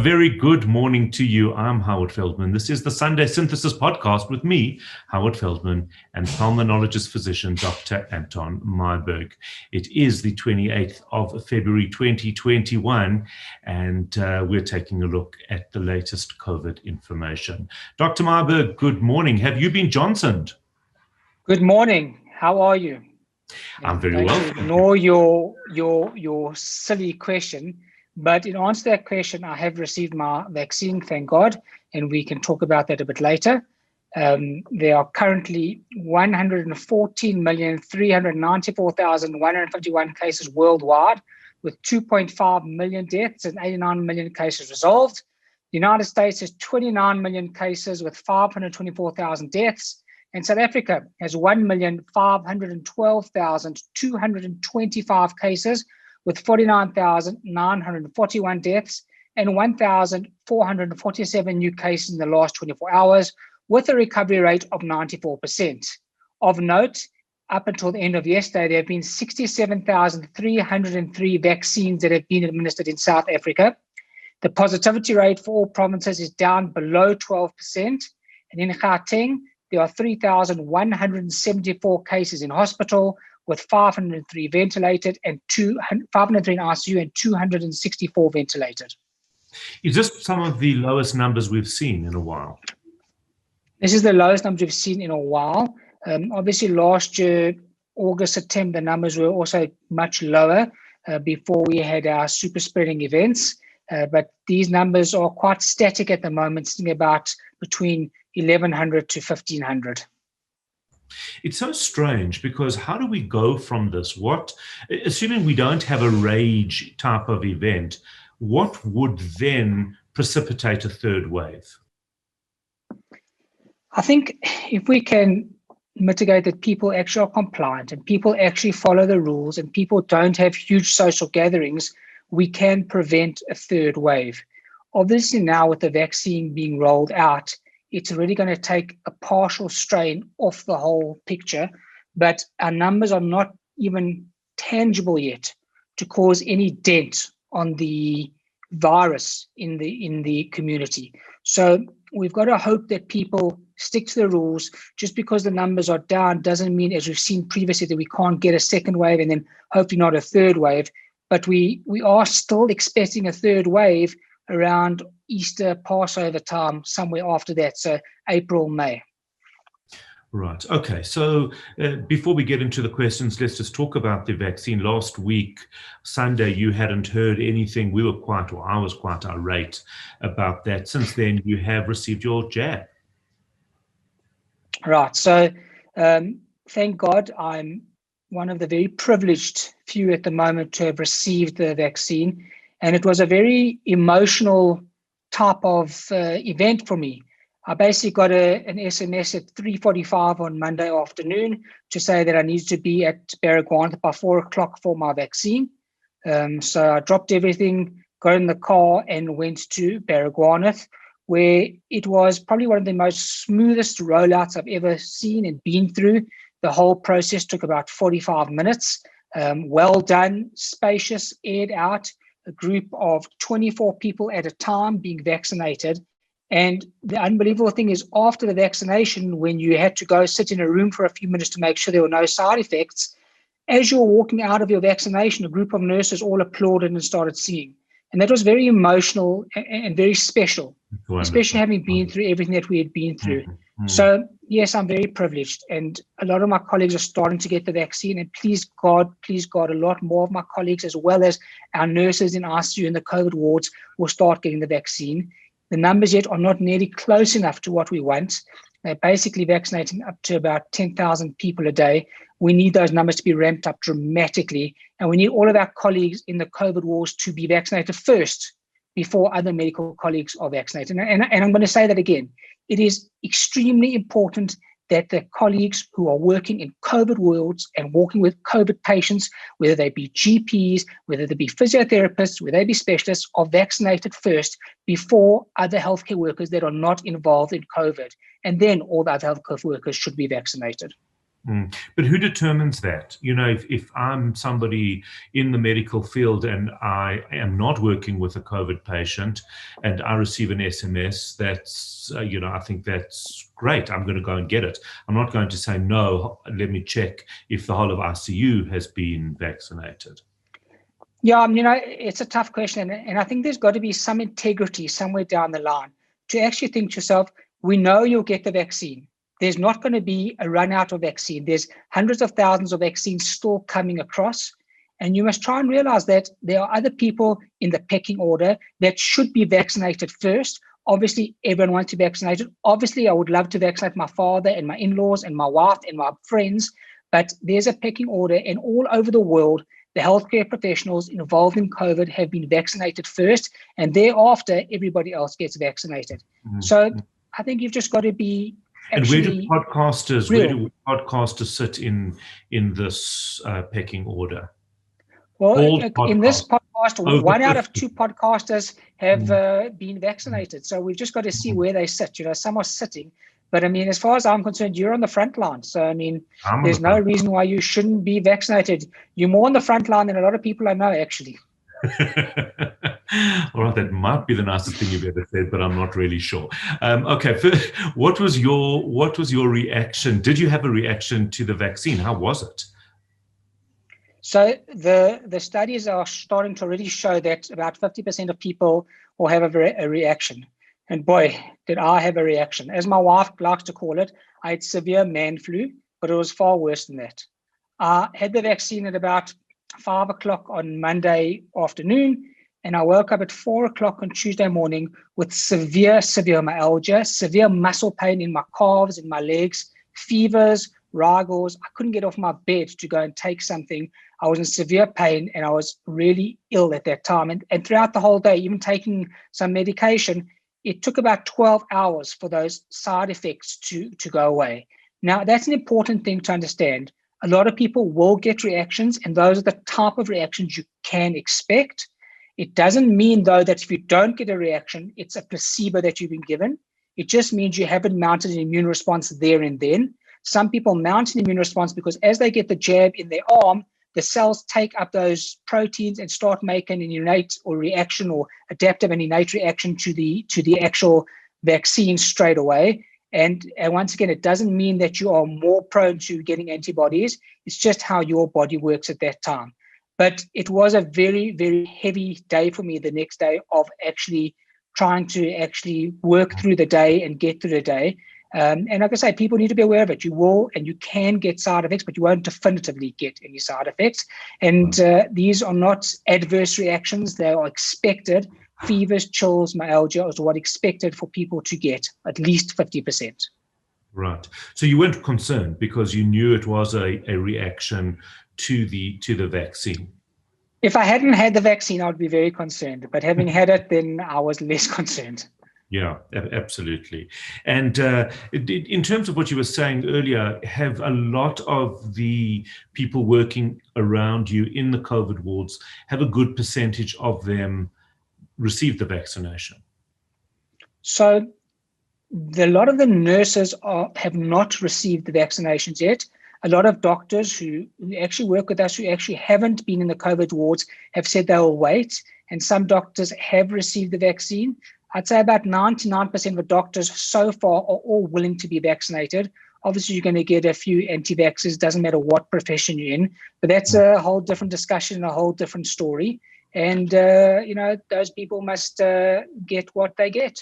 A very good morning to you. I'm Howard Feldman. This is the Sunday Synthesis Podcast with me, Howard Feldman, and pulmonologist physician Dr. Anton Meyberg. It is the 28th of February 2021, and we're taking a look at the latest COVID information. Dr. Meyberg, good morning. Have you been Johnsoned? Good morning. How are you? I'm very well. Ignore your silly question. But in answer to that question, I have received my vaccine, thank God, and we can talk about that a bit later. There are currently 114,394,151 cases worldwide, with 2.5 million deaths and 89 million cases resolved. The United States has 29 million cases with 524,000 deaths, and South Africa has 1,512,225 cases with 49,941 deaths and 1,447 new cases in the last 24 hours, with a recovery rate of 94%. Of note, up until the end of yesterday, there have been 67,303 vaccines that have been administered in South Africa. The positivity rate for all provinces is down below 12%. And in Gauteng, there are 3,174 cases in hospital, with 503 ventilated and 503 in ICU and 264 ventilated. Is this some of the lowest numbers we've seen in a while? This is the lowest numbers we've seen in a while. Obviously, last year, August, September, the numbers were also much lower before we had our super spreading events. But these numbers are quite static at the moment, sitting about between 1,100 to 1,500. It's so strange because how do we go from this? Assuming we don't have a rage type of event, what would then precipitate a third wave? I think if we can mitigate that people actually are compliant and people actually follow the rules and people don't have huge social gatherings, we can prevent a third wave. Obviously now with the vaccine being rolled out, it's really going to take a partial strain off the whole picture, but our numbers are not even tangible yet to cause any dent on the virus in the community. So we've got to hope that people stick to the rules. Just because the numbers are down doesn't mean, as we've seen previously, that we can't get a second wave and then hopefully not a third wave. But we are still expecting a third wave around Easter, Passover time, somewhere after that, so April, May. Right. Okay. So before we get into the questions, let's just talk about the vaccine. Last week, Sunday, you hadn't heard anything. I was quite irate about that. Since then, you have received your jab. Right. So thank God I'm one of the very privileged few at the moment to have received the vaccine. And it was a very emotional type of event for me. I basically got an SMS at 3:45 on Monday afternoon to say that I needed to be at Baragwanath by 4 o'clock for my vaccine. So I dropped everything, got in the car and went to Baragwanath, where it was probably one of the most smoothest rollouts I've ever seen and been through. The whole process took about 45 minutes. Well done, spacious, aired out. A group of 24 people at a time being vaccinated. And the unbelievable thing is, after the vaccination, when you had to go sit in a room for a few minutes to make sure there were no side effects, as you're walking out of your vaccination, a group of nurses all applauded and started singing. And that was very emotional and very special, especially having been through everything that we had been through. Mm-hmm. So, yes, I'm very privileged. And a lot of my colleagues are starting to get the vaccine. And please God, a lot more of my colleagues, as well as our nurses in ICU and the COVID wards, will start getting the vaccine. The numbers yet are not nearly close enough to what we want. They're basically vaccinating up to about 10,000 people a day. We need those numbers to be ramped up dramatically. And we need all of our colleagues in the COVID wards to be vaccinated first before other medical colleagues are vaccinated. And I'm going to say that again. It is extremely important that the colleagues who are working in COVID wards and working with COVID patients, whether they be GPs, whether they be physiotherapists, whether they be specialists, are vaccinated first before other healthcare workers that are not involved in COVID. And then all the other healthcare workers should be vaccinated. But who determines that? You know, if I'm somebody in the medical field and I am not working with a COVID patient and I receive an SMS, that's, I think that's great. I'm going to go and get it. I'm not going to say, no, let me check if the whole of ICU has been vaccinated. Yeah, it's a tough question. And I think there's got to be some integrity somewhere down the line to actually think to yourself, we know you'll get the vaccine. There's not going to be a run out of vaccine. There's hundreds of thousands of vaccines still coming across. And you must try and realize that there are other people in the pecking order that should be vaccinated first. Obviously, everyone wants to be vaccinated. Obviously, I would love to vaccinate my father and my in-laws and my wife and my friends. But there's a pecking order. And all over the world, the healthcare professionals involved in COVID have been vaccinated first. And thereafter, everybody else gets vaccinated. So I think you've just got to be and where do podcasters sit in this pecking order? Well, in this podcast, 1 out of 2 podcasters have been vaccinated. So we've just got to see where they sit. Some are sitting. But as far as I'm concerned, you're on the front line. So, there's no reason why you shouldn't be vaccinated. You're more on the front line than a lot of people I know, actually. All right, that might be the nicest thing you've ever said, but I'm not really sure. Okay, what was your reaction? Did you have a reaction to the vaccine? How was it? So the studies are starting to already show that about 50% of people will have a reaction. And boy, did I have a reaction. As my wife likes to call it, I had severe man flu, but it was far worse than that. I had the vaccine at about 5 o'clock on Monday afternoon, and I woke up at 4 o'clock on Tuesday morning with severe myalgia, severe muscle pain in my calves and my legs, fevers, rigors. I couldn't get off my bed to go and take something. I was in severe pain and I was really ill at that time. And throughout the whole day, even taking some medication, it took about 12 hours for those side effects to go away. Now, that's an important thing to understand. A lot of people will get reactions, and those are the type of reactions you can expect. It doesn't mean, though, that if you don't get a reaction, it's a placebo that you've been given. It just means you haven't mounted an immune response there and then. Some people mount an immune response because as they get the jab in their arm, the cells take up those proteins and start making an innate or reaction or adaptive and innate reaction to the actual vaccine straight away. And once again, it doesn't mean that you are more prone to getting antibodies. It's just how your body works at that time. But it was a very, very heavy day for me the next day of actually trying to actually work through the day and get through the day. And like I say, people need to be aware of it. You will and you can get side effects, but you won't definitively get any side effects. And these are not adverse reactions. They are expected. Fevers, chills, myalgia is what expected for people to get, at least 50%. Right. So you weren't concerned because you knew it was a reaction to the vaccine. If I hadn't had the vaccine, I would be very concerned. But having had it, then I was less concerned. Yeah, absolutely. And in terms of what you were saying earlier, have a lot of the people working around you in the COVID wards, have a good percentage of them received the vaccination? So a lot of the nurses have not received the vaccinations yet. A lot of doctors who actually work with us, who actually haven't been in the COVID wards, have said they will wait. And some doctors have received the vaccine. I'd say about 99% of the doctors so far are all willing to be vaccinated. Obviously, you're going to get a few anti-vaxxers, doesn't matter what profession you're in, but that's a whole different discussion, a whole different story. And, those people must get what they get.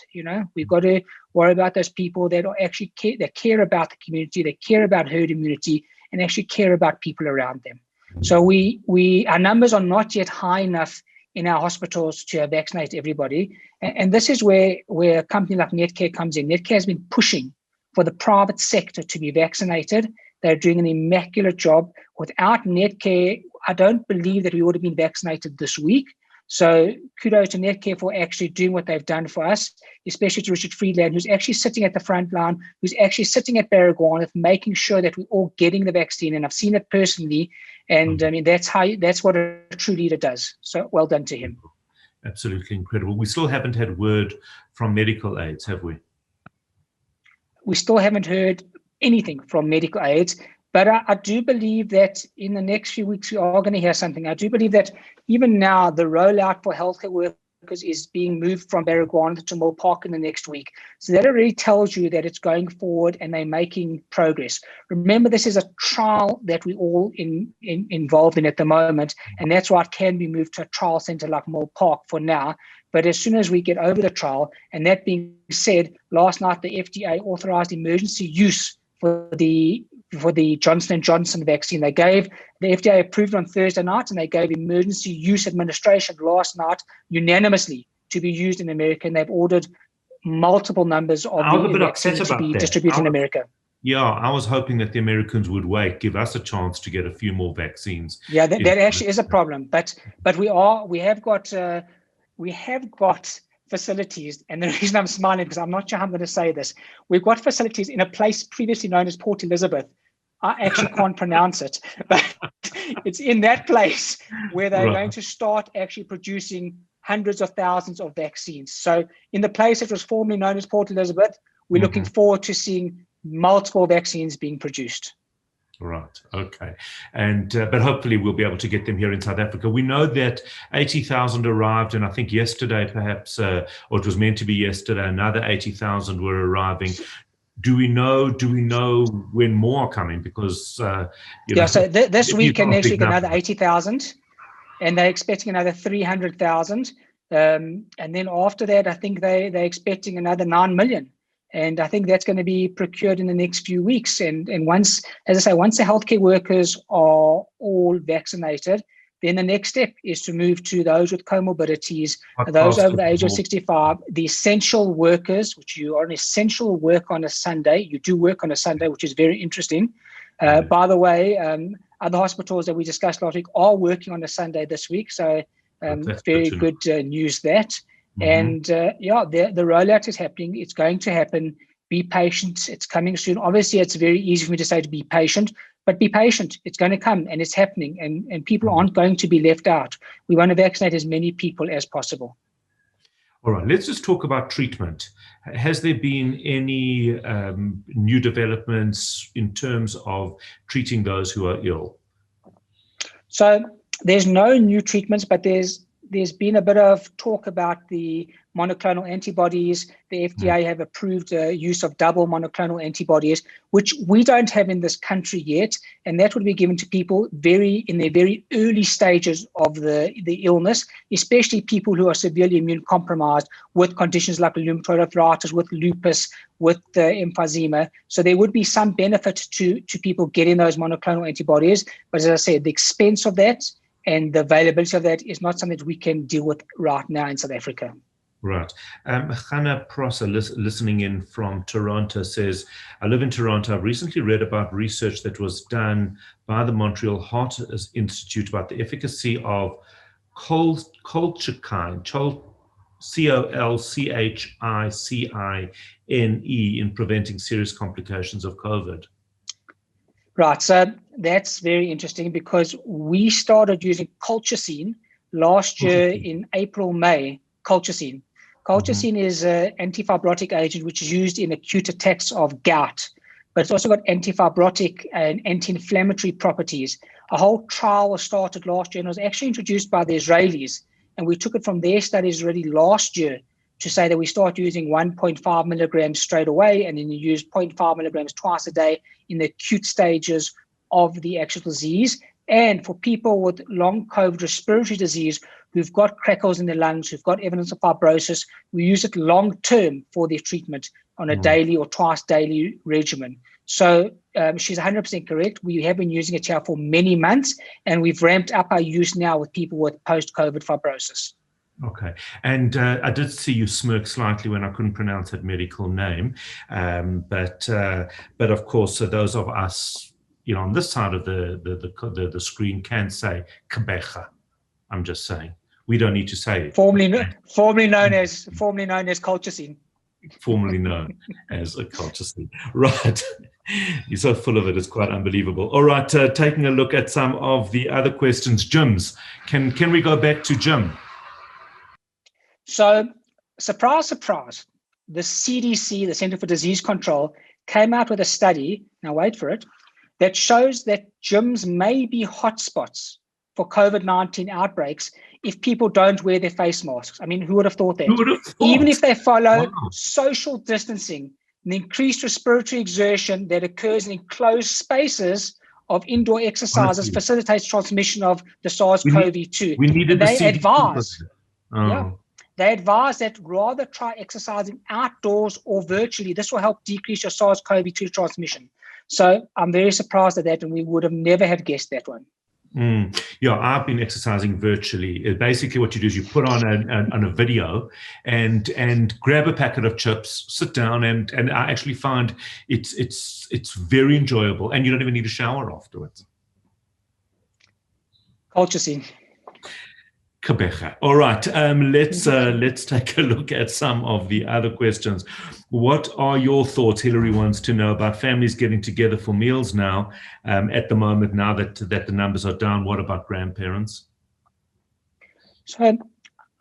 We've got to worry about those people that are actually that care about the community, that care about herd immunity, and actually care about people around them. So our numbers are not yet high enough in our hospitals to vaccinate everybody. And this is where a company like Netcare comes in. Netcare has been pushing for the private sector to be vaccinated. They're doing an immaculate job. Without Netcare, I don't believe that we would have been vaccinated this week. So kudos to Netcare for actually doing what they've done for us, especially to Richard Friedland, who's actually sitting at the front line, who's actually sitting at Baragwanath, making sure that we're all getting the vaccine. And I've seen it personally. And that's what a true leader does. So well done to him. Absolutely incredible. We still haven't had word from medical aids, have we? We still haven't heard anything from medical aids. But I do believe that in the next few weeks, we are going to hear something. I do believe that even now, the rollout for healthcare workers is being moved from Baragwanath to Mill Park in the next week. So that already tells you that it's going forward and they're making progress. Remember, this is a trial that we all involved in at the moment, and that's why it can be moved to a trial center like Mill Park for now. But as soon as we get over the trial, and that being said, last night the FDA authorized emergency use for the Johnson & Johnson vaccine. The FDA approved on Thursday night, and they gave emergency use administration last night unanimously to be used in America, and they've ordered multiple numbers of the vaccine to be distributed in America. Yeah, I was hoping that the Americans would wait, give us a chance to get a few more vaccines. Yeah, that actually is a problem, but we have got facilities, and the reason I'm smiling because I'm not sure how I'm going to say this. We've got facilities in a place previously known as Port Elizabeth. I actually can't pronounce it, but it's in that place where they're going to start actually producing hundreds of thousands of vaccines. So in the place that was formerly known as Port Elizabeth, we're looking forward to seeing multiple vaccines being produced. Right. Okay. And but hopefully we'll be able to get them here in South Africa. We know that 80,000 arrived, and I think yesterday, perhaps, or it was meant to be yesterday, another 80,000 were arriving. Do we know when more are coming? Because so this week and next week another 80,000, and they're expecting another 300,000, and then after that, I think they're expecting another 9 million. And I think that's going to be procured in the next few weeks. And once, as I say, once the healthcare workers are all vaccinated, then the next step is to move to those with comorbidities, those over the age of 65, the essential workers, which you are an essential work on a Sunday. You do work on a Sunday, which is very interesting. By the way, other hospitals that we discussed last week are working on a Sunday this week. So very good news that. And the rollout is happening. It's going to happen. Be patient. It's coming soon. Obviously, it's very easy for me to say to be patient, but be patient. It's going to come, and it's happening, and people aren't going to be left out. We want to vaccinate as many people as possible. All right, let's just talk about treatment. Has there been any new developments in terms of treating those who are ill? So there's no new treatments, but there's been a bit of talk about the monoclonal antibodies. The FDA have approved use of double monoclonal antibodies, which we don't have in this country yet. And that would be given to people in their very early stages of the illness, especially people who are severely immune compromised with conditions like rheumatoid arthritis, with lupus, with emphysema. So there would be some benefit to people getting those monoclonal antibodies. But as I said, the expense of that and the availability of that is not something that we can deal with right now in South Africa. Right. Hannah Prosser, listening in from Toronto, says, I live in Toronto. I've recently read about research that was done by the Montreal Heart Institute about the efficacy of colchicine, COLCHICINE, in preventing serious complications of COVID. Right, so that's very interesting because we started using colchicine last year in April, May. Colchicine is an antifibrotic agent which is used in acute attacks of gout, but it's also got antifibrotic and anti-inflammatory properties. A whole trial was started last year and was actually introduced by the Israelis, and we took it from their studies already last year to say that we start using 1.5 milligrams straight away, and then you use 0.5 milligrams twice a day in the acute stages of the actual disease. And for people with long COVID respiratory disease who've got crackles in their lungs, who've got evidence of fibrosis, we use it long term for their treatment on a daily or twice daily regimen. So she's 100% correct. We have been using it here for many months, and we've ramped up our use now with people with post-COVID fibrosis. Okay. And I did see you smirk slightly when I couldn't pronounce that medical name. But of course, those of us, on this side of the screen can say Kabecha. I'm just saying. We don't need to say it. Formerly known as colchicine. Formerly known as a colchicine. Right. You're so full of it, it's quite unbelievable. All right, taking a look at some of the other questions. Jim's. Can we go back to Jim? So, surprise, surprise, the CDC, the Center for Disease Control, came out with a study, now wait for it, that shows that gyms may be hotspots for COVID-19 outbreaks if people don't wear their face masks. I mean, who would have thought that? Who would have thought? Even if they follow Wow. social distancing, the increased respiratory exertion that occurs in enclosed spaces of indoor exercises Honestly, facilitates transmission of the SARS-CoV-2. we needed And the they CDC. advise, Oh. they advise that rather try exercising outdoors or virtually. This will help decrease your SARS-CoV-2 transmission. So I'm very surprised at that, and we would have never have guessed that one. Yeah, I've been exercising virtually. Basically, what you do is you put on a video and grab a packet of chips, sit down, and I actually find it's very enjoyable, and you don't even need a shower afterwards. Culture scene. Kabecha. All right, let's take a look at some of the other questions. What are your thoughts? Hillary wants to know about families getting together for meals now. At the moment, now that the numbers are down, what about grandparents? So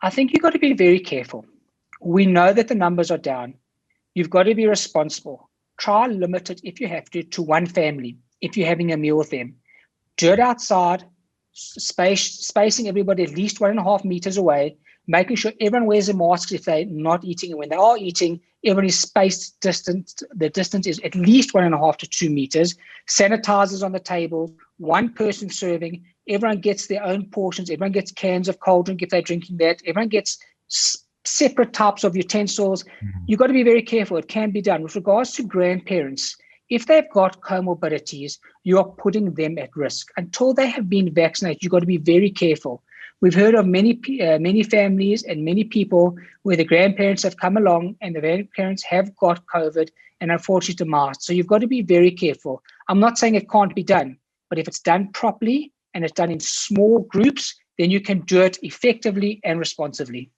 I think you've got to be very careful. We know that the numbers are down. You've got to be responsible. Try limit it if you have to one family, if you're having a meal with them. Do it outside, spacing everybody at least 1.5 meters away, making sure everyone wears a mask if they're not eating, and when they are eating, everyone is spaced distant. The distance is at least 1.5 to 2 meters. Sanitizers on the table, one person serving. Everyone gets their own portions. Everyone gets cans of cold drink if they're drinking that. Everyone gets separate types of utensils. You've got to be very careful. It can be done. With regards to grandparents, if they've got comorbidities, you are putting them at risk. Until they have been vaccinated, you've got to be very careful. We've heard of many families and many people where the grandparents have come along and the grandparents have got COVID and unfortunately demised. So you've got to be very careful. I'm not saying it can't be done, but if it's done properly and it's done in small groups, then you can do it effectively and responsibly.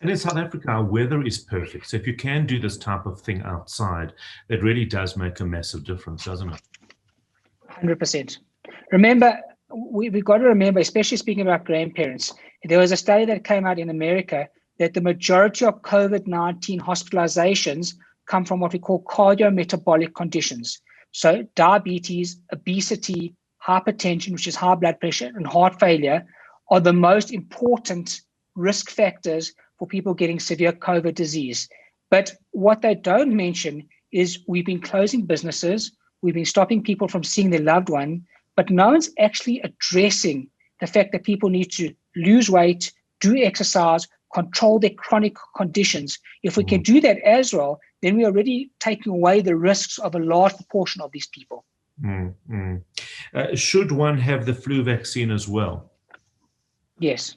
And in South Africa, our weather is perfect. So if you can do this type of thing outside, that really does make a massive difference, doesn't it? 100%. Remember, we've got to remember, especially speaking about grandparents, there was a study that came out in America that the majority of COVID-19 hospitalizations come from what we call cardiometabolic conditions. So diabetes, obesity, hypertension, which is high blood pressure, and heart failure are the most important risk factors for people getting severe COVID disease. But what they don't mention is we've been closing businesses, we've been stopping people from seeing their loved one, but no one's actually addressing the fact that people need to lose weight, do exercise, control their chronic conditions. If we can do that as well, then we're already taking away the risks of a large proportion of these people. Should one have the flu vaccine as well? Yes,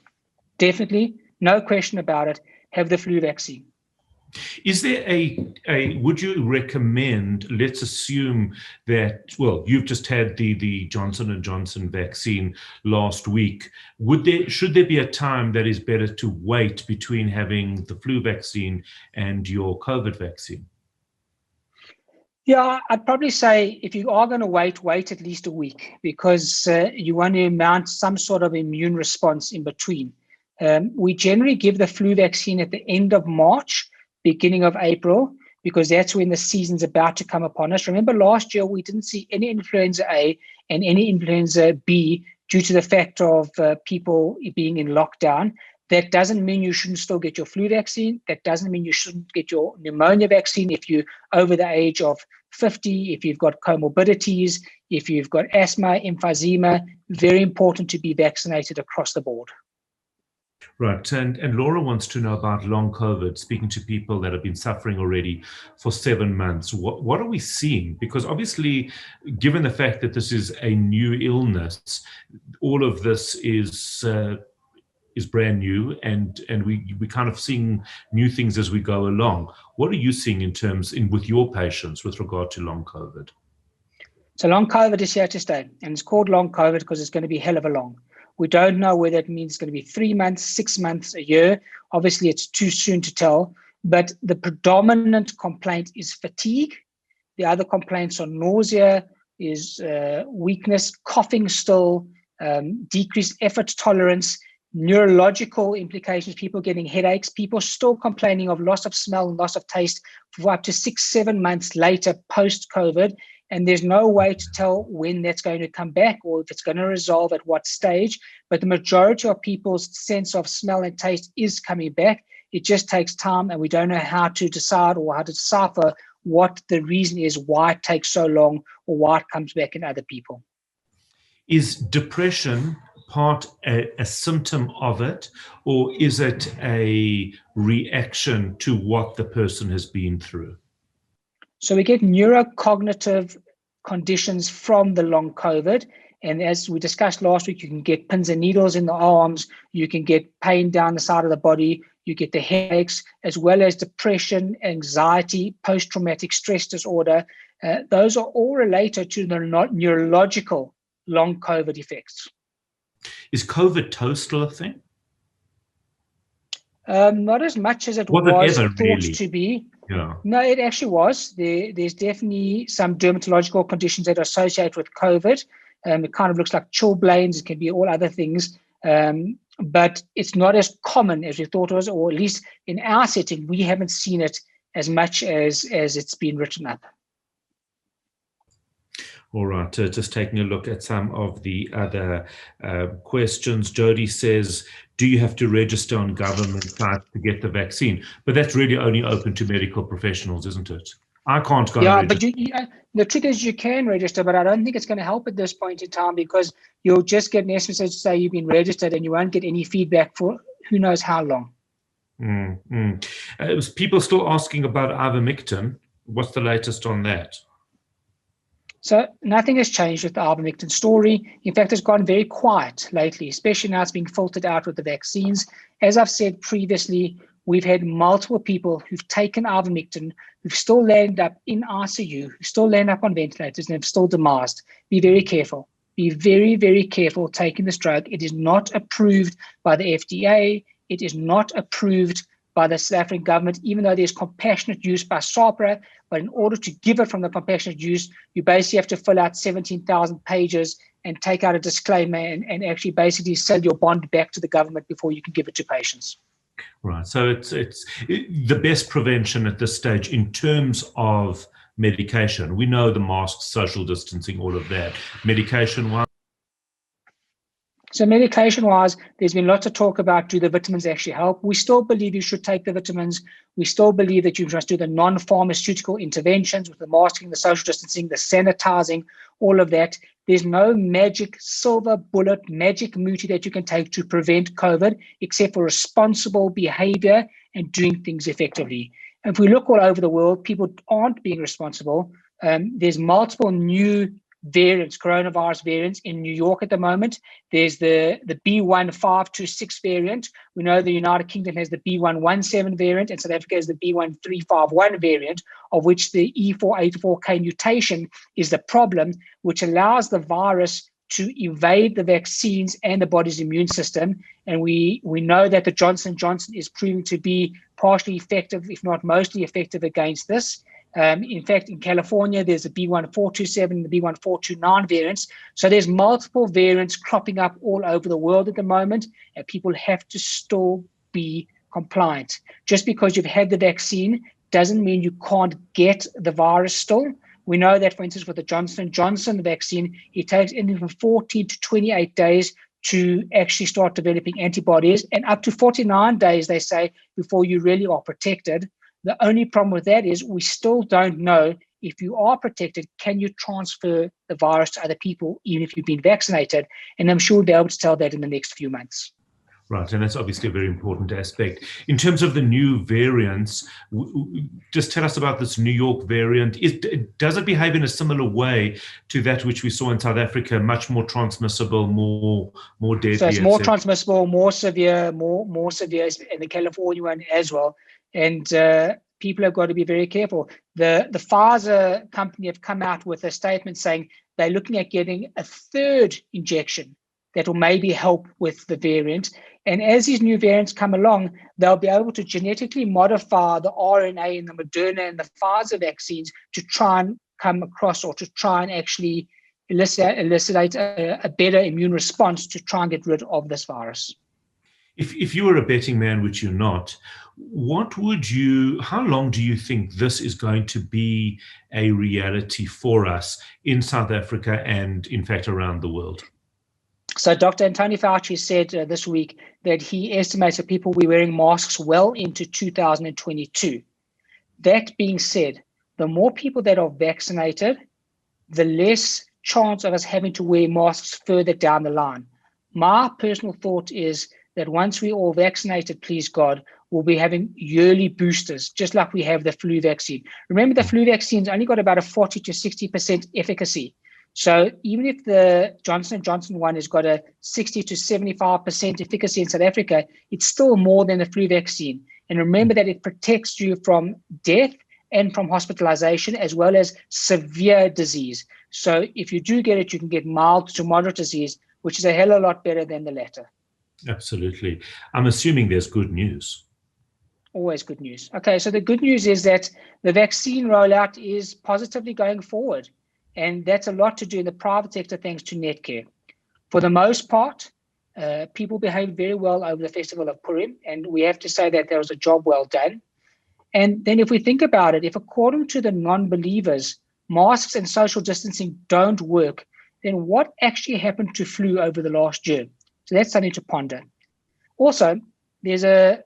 definitely. No question about it. Have the flu vaccine. Is there would you recommend, let's assume that, well, you've just had the Johnson & Johnson vaccine last week. Should there be a time that is better to wait between having the flu vaccine and your COVID vaccine? Yeah, I'd probably say if you are going to wait at least a week, because you want to mount some sort of immune response in between. We generally give the flu vaccine at the end of March, beginning of April, because that's when the season's about to come upon us. Remember, last year we didn't see any influenza A and any influenza B due to the fact of people being in lockdown. That doesn't mean you shouldn't still get your flu vaccine. That doesn't mean you shouldn't get your pneumonia vaccine if you're over the age of 50, if you've got comorbidities, if you've got asthma, emphysema. Very important to be vaccinated across the board. Right. And Laura wants to know about long COVID, speaking to people that have been suffering already for 7 months. What are we seeing? Because obviously, given the fact that this is a new illness, all of this is brand new, and we kind of seeing new things as we go along. What are you seeing with your patients with regard to long COVID? So long COVID is here to stay, and it's called long COVID because it's going to be hell of a long. We don't know whether it means it's going to be 3 months, 6 months, a year. Obviously, it's too soon to tell, but the predominant complaint is fatigue. The other complaints are nausea, is weakness, coughing still, decreased effort tolerance, neurological implications, people getting headaches, people still complaining of loss of smell and loss of taste for up to 6-7 months later post-COVID. and there's no way to tell when that's going to come back or if it's going to resolve at what stage. But the majority of people's sense of smell and taste is coming back. It just takes time, and we don't know how to decide or how to decipher what the reason is why it takes so long or why it comes back in other people. Is depression a symptom of it, or is it a reaction to what the person has been through? So we get neurocognitive conditions from the long COVID. And as we discussed last week, you can get pins and needles in the arms, you can get pain down the side of the body, you get the headaches, as well as depression, anxiety, post-traumatic stress disorder. Those are all related to the neurological long COVID effects. Is COVID-toe still a thing? Not as much as it was ever, thought really? to be. Yeah. No, it actually was. There's definitely some dermatological conditions that are associated with COVID. It kind of looks like chilblains. It can be all other things. But it's not as common as we thought it was, or at least in our setting, we haven't seen it as much as it's been written up. All right, just taking a look at some of the other questions. Jody says, do you have to register on government sites to get the vaccine? But that's really only open to medical professionals, isn't it? I can't go and register. But the trick is you can register, but I don't think it's going to help at this point in time, because you'll just get an SMS to say you've been registered and you won't get any feedback for who knows how long. People still asking about ivermectin. What's the latest on that? So nothing has changed with the ivermectin story. In fact, it's gone very quiet lately, especially now it's being filtered out with the vaccines. As I've said previously, we've had multiple people who've taken ivermectin, who've still landed up in ICU, who still land up on ventilators and have still demised. Be very careful. Be very, very careful taking this drug. It is not approved by the FDA. It is not approved by the South African government, even though there's compassionate use by SAHPRA. But in order to give it from the compassionate use, you basically have to fill out 17,000 pages and take out a disclaimer and actually basically sell your bond back to the government before you can give it to patients. Right. So it's the best prevention at this stage in terms of medication. We know the masks, social distancing, all of that. Medication-wise? So medication-wise, there's been lots of talk about, do the vitamins actually help? We still believe you should take the vitamins. We still believe that you must do the non-pharmaceutical interventions with the masking, the social distancing, the sanitizing, all of that. There's no magic silver bullet, magic muti that you can take to prevent COVID, except for responsible behavior and doing things effectively. And if we look all over the world, people aren't being responsible. There's multiple new variants, coronavirus variants in New York at the moment. There's the B.1.526 variant. We know the United Kingdom has the B.1.1.7 variant, and South Africa has the B.1.351 variant, of which the E484K mutation is the problem, which allows the virus to evade the vaccines and the body's immune system. And we know that the Johnson & Johnson is proving to be partially effective, if not mostly effective, against this. In fact, in California, there's the B.1.427 and the B.1.429 variants. So there's multiple variants cropping up all over the world at the moment, and people have to still be compliant. Just because you've had the vaccine doesn't mean you can't get the virus still. We know that, for instance, with the Johnson & Johnson vaccine, it takes anything from 14 to 28 days to actually start developing antibodies, and up to 49 days, they say, before you really are protected. The only problem with that is we still don't know if you are protected, can you transfer the virus to other people, even if you've been vaccinated? And I'm sure we'll be able to tell that in the next few months. Right, and that's obviously a very important aspect. In terms of the new variants, just tell us about this New York variant. Does it behave in a similar way to that which we saw in South Africa, much more transmissible, more deadly? So it's more transmissible, more severe, more severe, and the California one as well. And people have got to be very careful. The Pfizer company have come out with a statement saying they're looking at getting a third injection that will maybe help with the variant. And as these new variants come along, they'll be able to genetically modify the RNA in the Moderna and the Pfizer vaccines to try and come across, or to try and actually elicit a better immune response to try and get rid of this virus. If you were a betting man, which you're not, How long do you think this is going to be a reality for us in South Africa and, in fact, around the world? So Dr. Anton Fauci said this week that he estimates that people will be wearing masks well into 2022. That being said, the more people that are vaccinated, the less chance of us having to wear masks further down the line. My personal thought is that once we're all vaccinated, please God, we'll be having yearly boosters, just like we have the flu vaccine. Remember, the flu vaccine's only got about a 40 to 60% efficacy. So even if the Johnson & Johnson one has got a 60 to 75% efficacy in South Africa, it's still more than the flu vaccine. And remember that it protects you from death and from hospitalization, as well as severe disease. So if you do get it, you can get mild to moderate disease, which is a hell of a lot better than the latter. Absolutely. I'm assuming there's good news. Always good news. Okay, so the good news is that the vaccine rollout is positively going forward. And that's a lot to do in the private sector thanks to Netcare. For the most part, people behaved very well over the festival of Purim, and we have to say that there was a job well done. And then if we think about it, if according to the non-believers, masks and social distancing don't work, then what actually happened to flu over the last year? So that's something to ponder. Also, there's the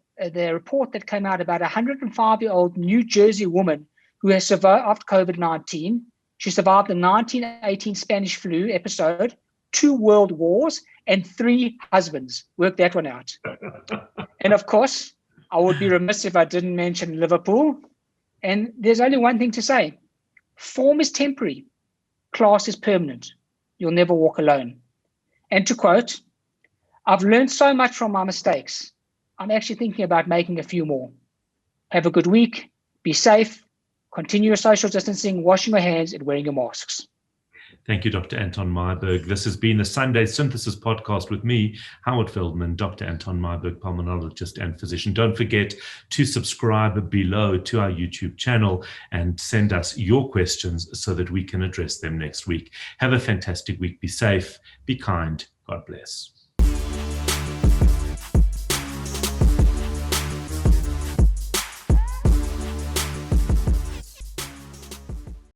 report that came out about a 105-year-old New Jersey woman who has survived COVID-19. She survived the 1918 Spanish flu episode, 2 world wars, and 3 husbands. Work that one out. And of course, I would be remiss if I didn't mention Liverpool. And there's only one thing to say. Form is temporary. Class is permanent. You'll never walk alone. And to quote, I've learned so much from my mistakes. I'm actually thinking about making a few more. Have a good week. Be safe. Continue your social distancing, washing your hands, and wearing your masks. Thank you, Dr. Anton Meyberg. This has been the Sunday Synthesis podcast with me, Howard Feldman, Dr. Anton Meyberg, pulmonologist and physician. Don't forget to subscribe below to our YouTube channel and send us your questions so that we can address them next week. Have a fantastic week. Be safe, be kind. God bless.